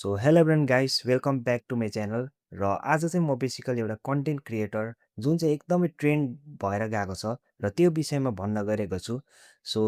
Hello everyone guys welcome back to my channel र आज चाहिँ म बेसिकली एउटा कन्टेन्ट क्रिएटर जुन चाहिँ एकदमै ट्रेन्ड भएर गएको छ र त्यो विषयमा भन्न गएको छु। सो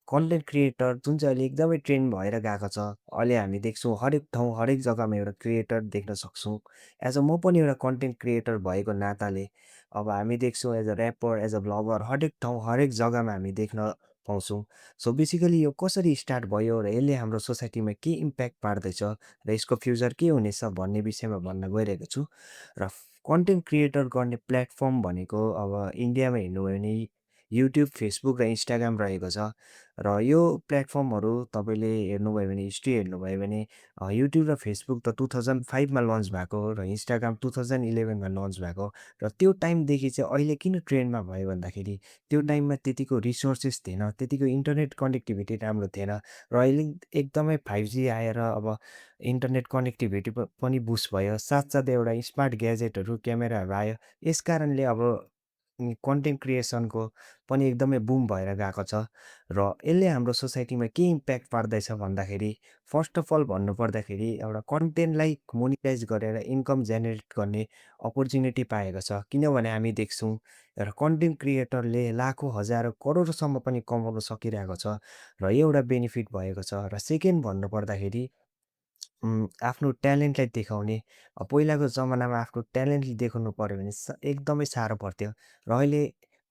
कन्टेन्ट क्रिएटर जुन चाहिँ अहिले एकदमै ट्रेन्ड भएर गएको छ। अहिले हामी देख्छौँ हरेक ठाउँ, हरेक जग्गामा एउटा क्रिएटर देख्न सक्छौँ। एज अ म पनि एउटा कन्टेन्ट क्रिएटर भएको नाताले अब हामी देख्छौँ as a rapper, as a vlogger हरेक ठाउँ, हरेक जग्गामा हामी देख्न पाउँछौँ। सो बेसिकली यो कसरी स्टार्ट भयो र यसले हाम्रो सोसाइटीमा के इम्प्याक्ट पार्दैछ र यसको फ्युचर के हुनेछ भन्ने विषयमा भन्न गइरहेको छु। र कन्टेन्ट क्रिएटर गर्ने प्लेटफर्म भनेको अब इन्डियामा हेर्नुभयो भने युट्युब, फेसबुक र इन्स्टाग्राम रहेको छ। र यो प्लेटफर्महरू तपाईँले हेर्नुभयो भने हिस्ट्री हेर्नुभयो भने युट्युब र फेसबुक त 2005 मा लन्च भएको हो र इन्स्टाग्राम 2011 मा लन्च भएको हो। र त्यो टाइमदेखि चाहिँ अहिले किन ट्रेन्डमा भयो भन्दाखेरि त्यो टाइममा त्यतिको रिसोर्सेस थिएन, त्यतिको इन्टरनेट कनेक्टिभिटी राम्रो थिएन। र अहिले एकदमै 5G आएर अब इन्टरनेट कनेक्टिभिटी पनि बुस्ट भयो। साथसाथै एउटा स्मार्ट ग्याजेटहरू, क्यामेराहरू आयो। यस कारणले अब कन्टेन्ट क्रिएसनको पनि एकदमै बुम भएर गएको छ। र यसले हाम्रो सोसाइटीमा के इम्प्याक्ट पार्दैछ भन्दाखेरि फर्स्ट अफ अल भन्नुपर्दाखेरि एउटा कन्टेन्टलाई मोनिटाइज गरेर इन्कम जेनेरेट गर्ने अपर्च्युनिटी पाएको छ। किनभने हामी देख्छौँ एउटा कन्टेन्ट क्रिएटरले लाखौँ, हजारौँ, करोडसम्म पनि कमाउन सकिरहेको छ र यो एउटा बेनिफिट भएको छ। र सेकेन्ड भन्नुपर्दाखेरि आफ्नो ट्यालेन्टलाई देखाउने पहिलाको जमानामा आफ्नो ट्यालेन्ट देखाउनु पऱ्यो भने एकदमै साह्रो पर्थ्यो। र अहिले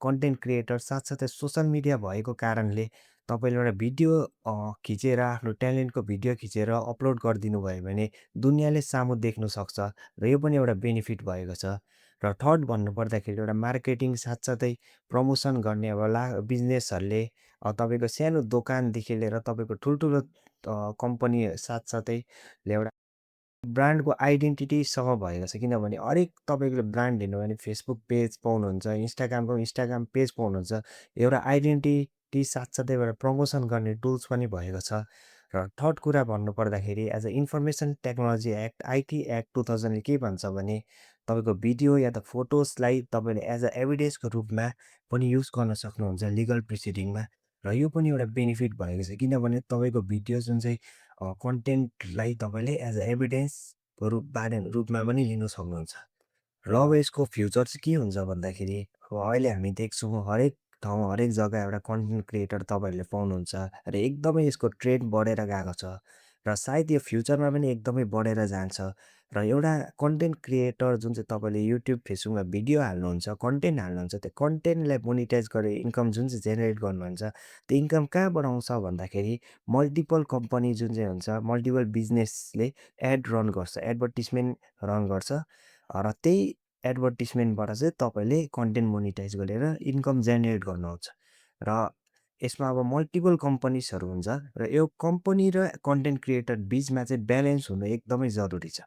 कन्टेन्ट क्रिएटर साथसाथै सोसल मिडिया भएको कारणले तपाईँले एउटा भिडियो खिचेर आफ्नो ट्यालेन्टको भिडियो खिचेर अपलोड गरिदिनु भयो भने दुनियाँले सामु देख्नु सक्छ र यो पनि एउटा बेनिफिट भएको छ। र थर्ड भन्नुपर्दाखेरि एउटा मार्केटिङ साथसाथै प्रमोसन गर्ने अब बिजनेसहरूले तपाईँको सानो दोकानदेखि लिएर तपाईँको ठुल्ठुलो कम्पनी साथसाथै एउटा ब्रान्डको आइडेन्टिटीसँग भएको छ। किनभने हरेक तपाईँले ब्रान्ड हेर्नुभयो भने फेसबुक पेज पाउनुहुन्छ, इन्स्टाग्रामको इन्स्टाग्राम पेज पाउनुहुन्छ। एउटा आइडेन्टिटी साथसाथै एउटा प्रमोसन गर्ने टुल्स पनि भएको छ। र थर्ड कुरा भन्नुपर्दाखेरि as a information technology act IT act 2000 ले के भन्छ भने तपाईँको भिडियो या त फोटोजलाई तपाईँले एज अ एभिडेन्सको रूपमा पनि युज गर्न सक्नुहुन्छ लिगल प्रोसिडिङमा। र यो पनि एउटा बेनिफिट भएको छ किनभने तपाईँको भिडियो जुन चाहिँ कन्टेन्टलाई तपाईँले एज अ एभिडेन्सको रूपमा पनि लिनु सक्नुहुन्छ। र अब यसको फ्युचर चाहिँ के हुन्छ भन्दाखेरि अब अहिले हामी देख्छौँ हरेक ठाउँ, हरेक जग्गा एउटा कन्टेन्ट क्रिएटर तपाईँहरूले पाउनुहुन्छ र एकदमै यसको ट्रेन्ड बढेर गएको छ र सायद यो फ्युचरमा पनि एकदमै बढेर जान्छ। र एउटा कन्टेन्ट क्रिएटर जुन चाहिँ तपाईँले युट्युब, फेसबुकमा भिडियो हाल्नुहुन्छ, कन्टेन्ट हाल्नुहुन्छ, त्यो कन्टेन्टलाई मोनिटाइज गरेर इन्कम जुन चाहिँ जेनेरेट गर्नुहुन्छ, त्यो इन्कम कहाँबाट आउँछ भन्दाखेरि मल्टिपल कम्पनी जुन चाहिँ हुन्छ, मल्टिपल बिजनेसले एड रन गर्छ, एडभर्टिजमेन्ट रन गर्छ र त्यही एडभर्टिजमेन्टबाट चाहिँ तपाईँले कन्टेन्ट मोनिटाइज गरेर इन्कम जेनेरेट गर्नुहुन्छ। र यसमा अब मल्टिपल कम्पनीजहरू हुन्छ र यो कम्पनी र कन्टेन्ट क्रिएटर बिचमा चाहिँ ब्यालेन्स हुनु एकदमै जरुरी छ।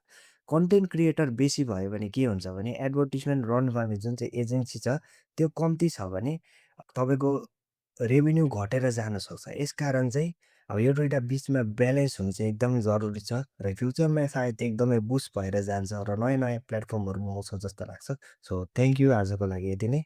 कन्टेन्ट क्रिएटर बेसी भयो भने के हुन्छ भने एडभर्टिजमेन्ट रन गर्ने जुन चाहिँ एजेन्सी छ, त्यो कम्ती छ भने तपाईँको रेभेन्यू घटेर जान सक्छ। यसकारण चाहिँ अब यो 2टा बिचमा ब्यालेन्स हुनु चाहिँ एकदमै जरुरी छ र फ्युचरमा सायद एकदमै बुस्ट भएर जान्छ र नयाँ-नयाँ प्लेटफर्महरू आउँछ जस्तो लाग्छ। सो थ्याङ्क यू आजको लागि यति नै।